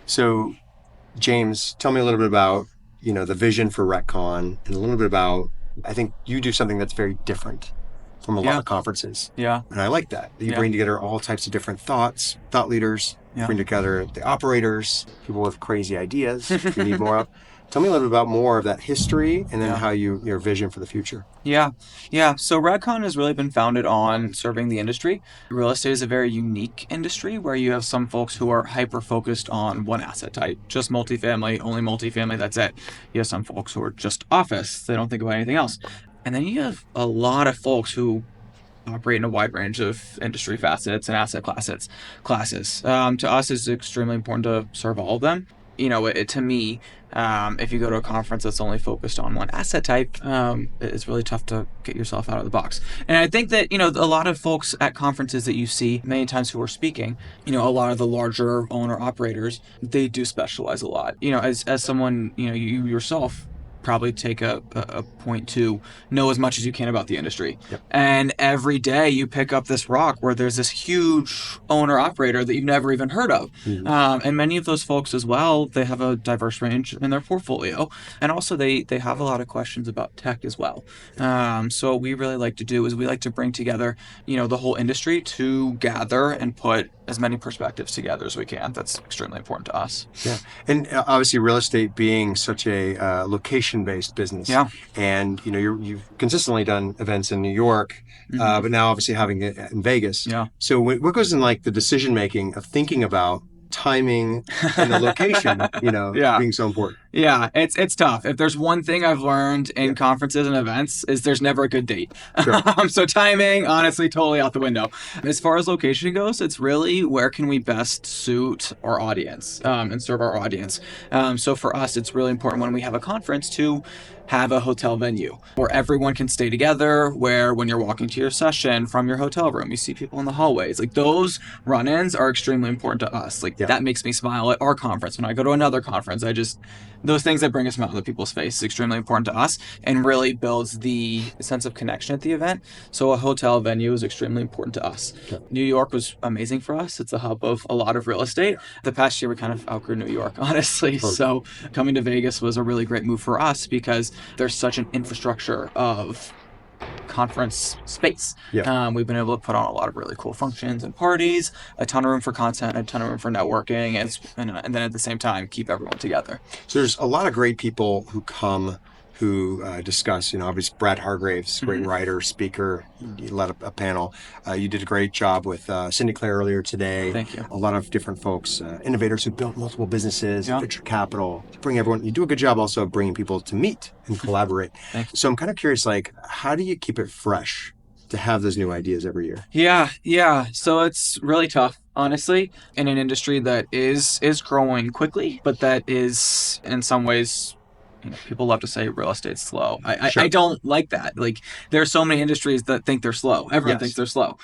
So, James, tell me a little bit about, the vision for RETCON and a little bit about, I think you do something that's very different from a lot Yeah, of conferences. yeah, And I like that. You yeah, bring together all types of different thought leaders, yeah, bring together the operators, people with crazy ideas we need more of. Tell me a little bit about more of that history and then yeah, how your vision for the future. yeah, yeah. So Redcon has really been founded on serving the industry. Real estate is a very unique industry where you have some folks who are hyper focused on one asset type, just multifamily, only multifamily, that's it. You have some folks who are just office, they don't think about anything else. And then you have a lot of folks who operate in a wide range of industry facets and asset classes. To us, it's extremely important to serve all of them. To me, if you go to a conference that's only focused on one asset type, it's really tough to get yourself out of the box. And I think that, a lot of folks at conferences that you see many times who are speaking, a lot of the larger owner operators, they do specialize a lot. As someone, you yourself probably take a point to know as much as you can about the industry. Yep. And every day you pick up this rock where there's this huge owner operator that you've never even heard of. Mhm. And many of those folks as well, they have a diverse range in their portfolio. And also they have a lot of questions about tech as well. So what we really like to do is we like to bring together, the whole industry to gather and put as many perspectives together as we can. That's extremely important to us. Yeah. And obviously, real estate being such a location-based business, Yeah. and you've consistently done events in New York, Hmm. but now obviously having it in Vegas. Yeah. So, what goes in like the decision making of thinking about timing and the location, Yeah. being so important? Yeah, it's tough. If there's one thing I've learned Yeah, in conferences and events is there's never a good date. sure. So timing, honestly, totally out the window. As far as location goes, it's really where can we best suit our audience and serve our audience. So for us, it's really important when we have a conference to have a hotel venue where everyone can stay together, where when you're walking to your session from your hotel room, you see people in the hallways. Like those run-ins are extremely important to us. Like Yeah. that makes me smile at our conference. When I go to another conference, those things that bring a smile to people's face is extremely important to us and really builds the sense of connection at the event. So a hotel venue is extremely important to us. Yeah. New York was amazing for us. It's a hub of a lot of real estate. The past year we kind of outgrew New York, honestly. Totally. So coming to Vegas was a really great move for us because there's such an infrastructure of conference space. Yeah. We've been able to put on a lot of really cool functions and parties, a ton of room for content, a ton of room for networking, and then at the same time keep everyone together. So there's a lot of great people who come who discuss, obviously Brad Hargraves, great Mm-hmm. writer, speaker, you led a panel. You did a great job with Cindy Clare earlier today. Thank you. A lot of different folks, innovators who built multiple businesses, Yeah. venture capital, bring everyone. You do a good job also of bringing people to meet and collaborate. Thank you. So I'm kind of curious, like, how do you keep it fresh to have those new ideas every year? Yeah. So it's really tough, honestly, in an industry that is growing quickly, but that is in some ways, people love to say real estate's slow. I Sure. don't like that. Like there are so many industries that think they're slow. Everyone thinks Yes. they're slow.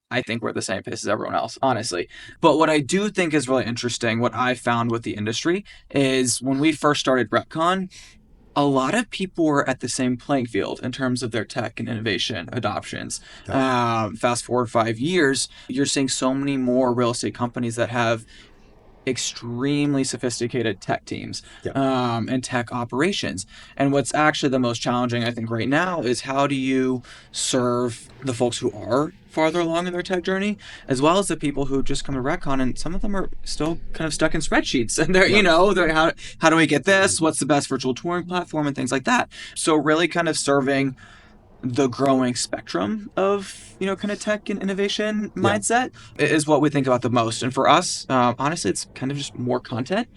I think we're at the same pace as everyone else, honestly. But what I do think is really interesting, what I found with the industry, is when we first started RETCON, a lot of people were at the same playing field in terms of their tech and innovation adoptions. Yeah. Fast forward 5 years, you're seeing so many more real estate companies that have extremely sophisticated tech teams Yeah. and tech operations. And what's actually the most challenging, I think, right now is how do you serve the folks who are farther along in their tech journey, as well as the people who just come to RecCon, and some of them are still kind of stuck in spreadsheets. And they're, Yeah. they're, how do we get this? What's the best virtual touring platform and things like that? So really kind of serving the growing spectrum of kind of tech and innovation Yeah. mindset is what we think about the most. And for us, honestly, it's kind of just more content.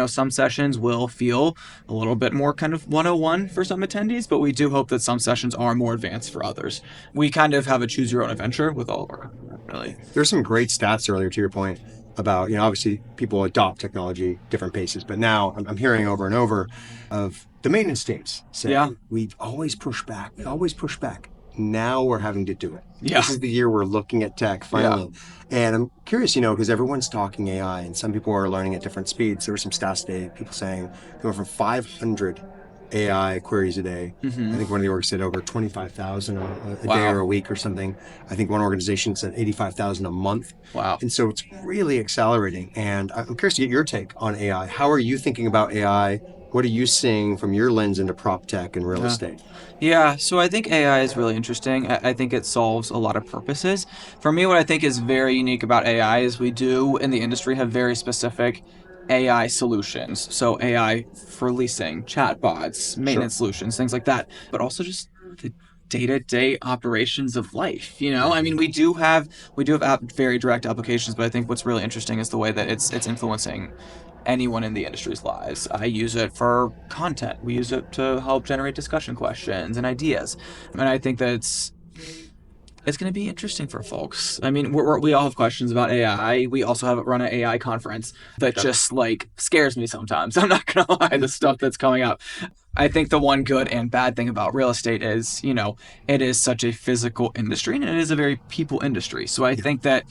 Some sessions will feel a little bit more kind of 101 for some attendees, but we do hope that some sessions are more advanced for others. We kind of have a choose your own adventure with all of our content, really. There's some great stats earlier to your point about, obviously people adopt technology different paces, but now I'm hearing over and over of the maintenance teams saying, Yeah. we've always pushed back. We always push back. Now we're having to do it. Yeah. This is the year we're looking at tech finally. And I'm curious, because everyone's talking AI and some people are learning at different speeds. There were some stats today, people saying they went from 500 AI queries a day. I Mm-hmm. think one of the orgs said over 25,000 a day or Wow. a week or something. I think one organization said 85,000 a month. Wow. And so it's really accelerating. And I'm curious to get your take on AI. How are you thinking about AI? What are you seeing from your lens into prop tech and real Yeah. estate? Yeah, so I think AI is really interesting. I think it solves a lot of purposes. For me, what I think is very unique about AI is we do in the industry have very specific AI solutions. So AI for leasing, chatbots, Sure. maintenance solutions, things like that, but also just the day-to-day operations of life. I mean, we do have very direct applications, but I think what's really interesting is the way that it's influencing anyone in the industry's lives. I use it for content. We use it to help generate discussion questions and ideas. And I think that it's going to be interesting for folks. I mean, we all have questions about AI. We also have run an AI conference that Yep. just like scares me sometimes. I'm not going to lie, the stuff that's coming up. I think the one good and bad thing about real estate is, it is such a physical industry and it is a very people industry. So I Yeah. think that,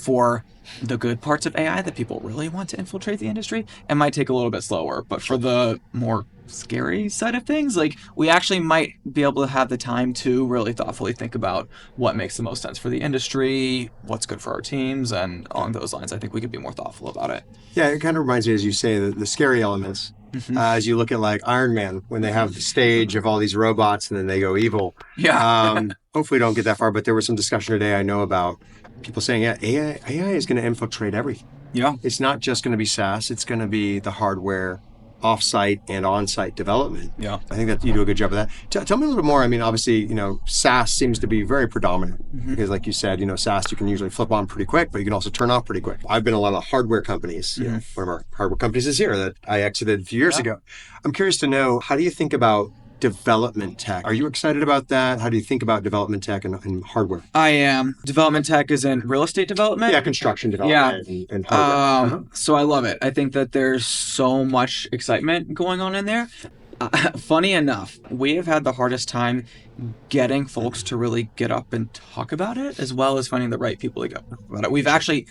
for the good parts of AI that people really want to infiltrate the industry, it might take a little bit slower. But for Sure. the more scary side of things, like we actually might be able to have the time to really thoughtfully think about what makes the most sense for the industry, what's good for our teams, and Yeah. along those lines, I think we could be more thoughtful about it. Yeah, it kind of reminds me, as you say, the scary elements. Mm-hmm. As you look at like Iron Man, when they have the stage of all these robots and then they go evil. Yeah. Hopefully, don't get that far. But there was some discussion today I know about people saying, yeah, AI is going to infiltrate everything. Yeah. It's not just going to be SaaS, it's going to be the hardware offsite and on-site development. Yeah. I think that you do a good job of that. Tell me a little more. I mean, obviously, SaaS seems to be very predominant because, Mm-hmm. like you said, SaaS you can usually flip on pretty quick, but you can also turn off pretty quick. I've been in a lot of hardware companies. Mm-hmm. One of our hardware companies is here that I exited a few years Yeah. ago. I'm curious to know, how do you think about development tech? Are you excited about that? How do you think about development tech and hardware? I am. Development tech is in real estate Yeah, development. construction Yeah. development and hardware. Uh-huh. So I love it. I think that there's so much excitement going on in there. Funny enough, we have had the hardest time getting folks to really get up and talk about it, as well as finding the right people to go about it. We've Sure. actually,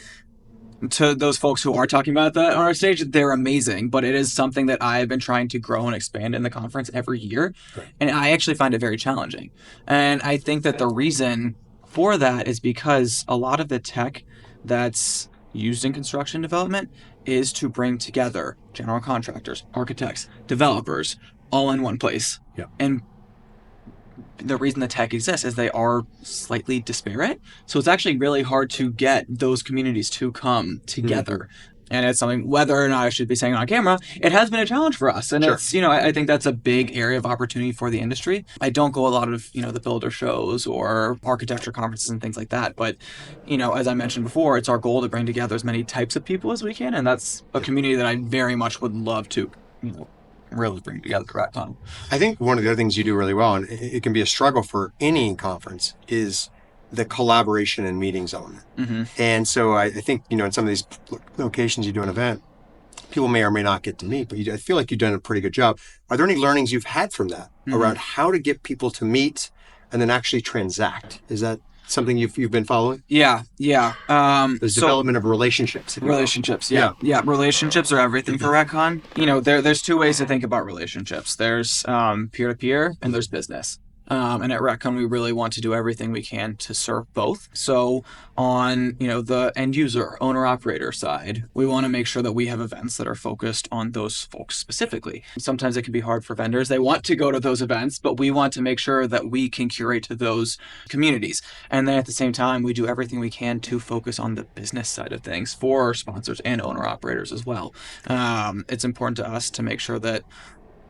to those folks who are talking about that on our stage, they're amazing, but it is something that I have been trying to grow and expand in the conference every year. Right. And I actually find it very challenging. And I think that the reason for that is because a lot of the tech that's used in construction development is to bring together general contractors, architects, developers, all in one place. Yeah. And the reason the tech exists is they are slightly disparate. So it's actually really hard to get those communities to come Mm-hmm. together. And it's something, whether or not I should be saying on camera, it has been a challenge for us. And Sure. it's, I think that's a big area of opportunity for the industry. I don't go a lot of, the builder shows or architecture conferences and things like that. But, as I mentioned before, it's our goal to bring together as many types of people as we can. And that's a Yeah. community that I very much would love to, really bring together at RETCON. I think one of the other things you do really well, and it can be a struggle for any conference, is the collaboration and meetings element. Mm-hmm. And so I think, in some of these locations you do an event, people may or may not get to meet, but I feel like you've done a pretty good job. Are there any learnings you've had from that Mm-hmm. around how to get people to meet and then actually transact? Is that something you've been following? Yeah, yeah. There's So development of relationships, if you will. relationships, Yeah. yeah, yeah. Relationships are everything for RETCON. There's two ways to think about relationships. There's peer to peer, and there's business. And at RETCON, we really want to do everything we can to serve both. So on the end user, owner operator side, we want to make sure that we have events that are focused on those folks specifically. Sometimes it can be hard for vendors. They want to go to those events, but we want to make sure that we can curate to those communities. And then at the same time, we do everything we can to focus on the business side of things for our sponsors and owner operators as well. It's important to us to make sure that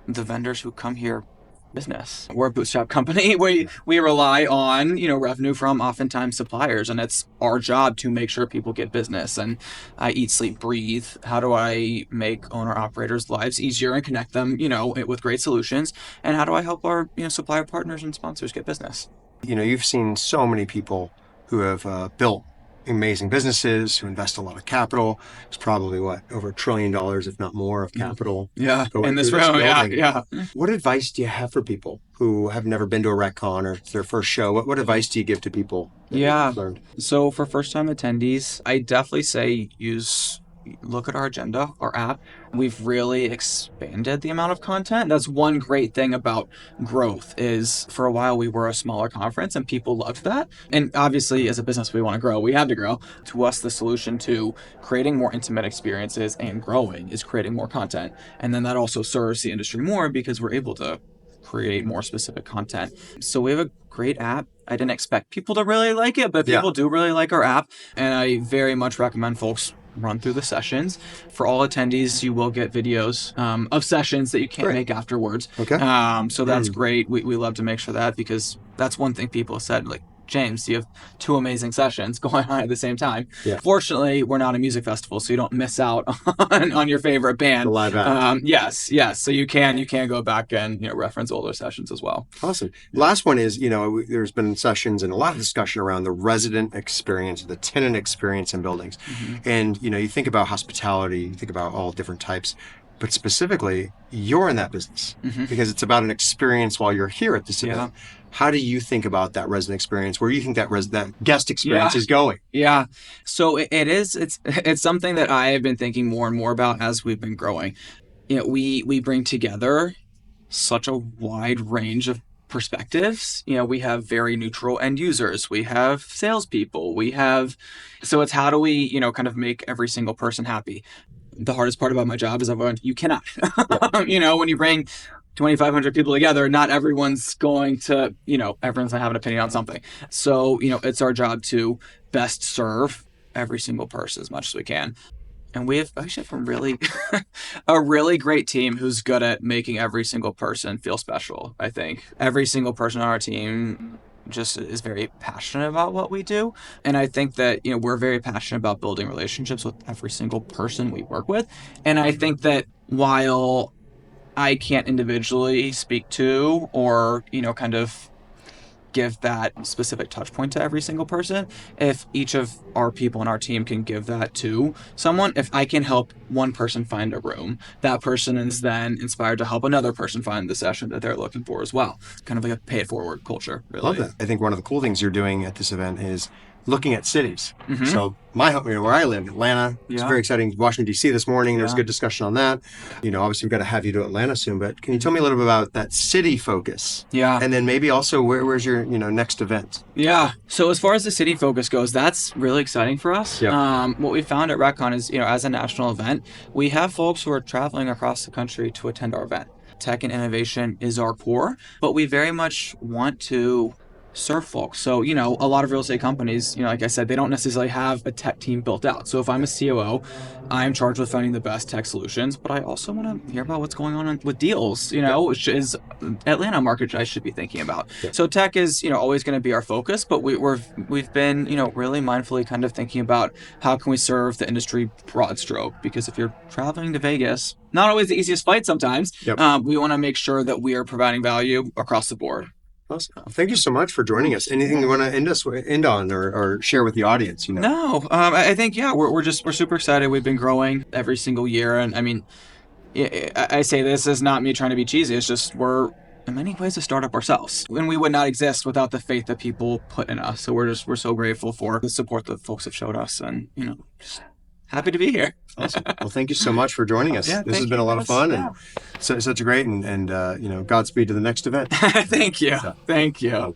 the vendors who come here business. We're a bootstrap company. We rely on, revenue from oftentimes suppliers, and it's our job to make sure people get business. And I eat, sleep, breathe. How do I make owner operators' lives easier and connect them, with great solutions? And how do I help our, supplier partners and sponsors get business? You've seen so many people who have built amazing businesses, who invest a lot of capital. It's probably over $1 trillion, if not more, of capital Yeah, going in through this this room. Yeah, building. yeah. What advice do you have for people who have never been to a RETCON or it's their first show? What advice do you give to people that Yeah. you've learned? So for first time attendees, I definitely say use look at our agenda, our app, we've really expanded the amount of content. That's one great thing about growth is for a while we were a smaller conference and people loved that. And obviously as a business, we want to grow. We had to grow. To us, the solution to creating more intimate experiences and growing is creating more content. And then that also serves the industry more because we're able to create more specific content. So we have a great app. I didn't expect people to really like it, but people do really like our app. And I very much recommend folks run through the sessions. For all attendees, you will get videos of sessions that you can't make afterwards. Okay. So that's great. We love to make sure that, because that's one thing people have said, like, James, you have two amazing sessions going on at the same time. Yeah. Fortunately, we're not a music festival, so you don't miss out on your favorite band. The live act. Yes. So you can go back and reference older sessions as well. Awesome. Last one is, there's been sessions and a lot of discussion around the resident experience, the tenant experience in buildings. And you think about hospitality, you think about all different types. But specifically, you're in that business because it's about an experience while you're here at this event. How do you think about that resident experience? Where do you think that guest experience is going? Yeah. So it's something that I have been thinking more and more about as we've been growing. We bring together such a wide range of perspectives. We have very neutral end users. We have salespeople. So it's how do we, kind of make every single person happy? The hardest part about my job is you cannot. When you bring 2,500 people together, not everyone's going to, everyone's gonna have an opinion on something. So, it's our job to best serve every single person as much as we can. And we have actually a really great team who's good at making every single person feel special, I think. Every single person on our team just is very passionate about what we do. And I think that, we're very passionate about building relationships with every single person we work with. And I think that while I can't individually speak to or, kind of give that specific touch point to every single person, if each of our people in our team can give that to someone, if I can help one person find a room, that person is then inspired to help another person find the session that they're looking for as well. Kind of like a pay it forward culture, really. Love that. I think one of the cool things you're doing at this event is looking at cities. So where I live, Atlanta, it's very exciting. Washington, D.C. this morning, there was a good discussion on that. Obviously we've got to have you to Atlanta soon, but can you tell me a little bit about that city focus? Yeah. And then maybe also where's your, next event? Yeah. So as far as the city focus goes, that's really exciting for us. Yep. What we found at RETCON is, as a national event, we have folks who are traveling across the country to attend our event. Tech and innovation is our core, but we very much want to serve folks. So, a lot of real estate companies, like I said, they don't necessarily have a tech team built out. So if I'm a COO, I'm charged with finding the best tech solutions, but I also want to hear about what's going on with deals, which is Atlanta market I should be thinking about. Yeah. So tech is, always going to be our focus, but we've been, really mindfully kind of thinking about how can we serve the industry broad stroke, because if you're traveling to Vegas, not always the easiest flight sometimes. Yep. We want to make sure that we are providing value across the board. Awesome. Thank you so much for joining us. Anything you want to end on or share with the audience? No, I think, we're super excited. We've been growing every single year. And I mean, I say this is not me trying to be cheesy. It's just we're in many ways a startup ourselves. And we would not exist without the faith that people put in us. So we're so grateful for the support that folks have showed us, and, just happy to be here. Awesome. Well, thank you so much for joining us. This has been a lot of fun and such a great and Godspeed to the next event. Thank you. Thank you.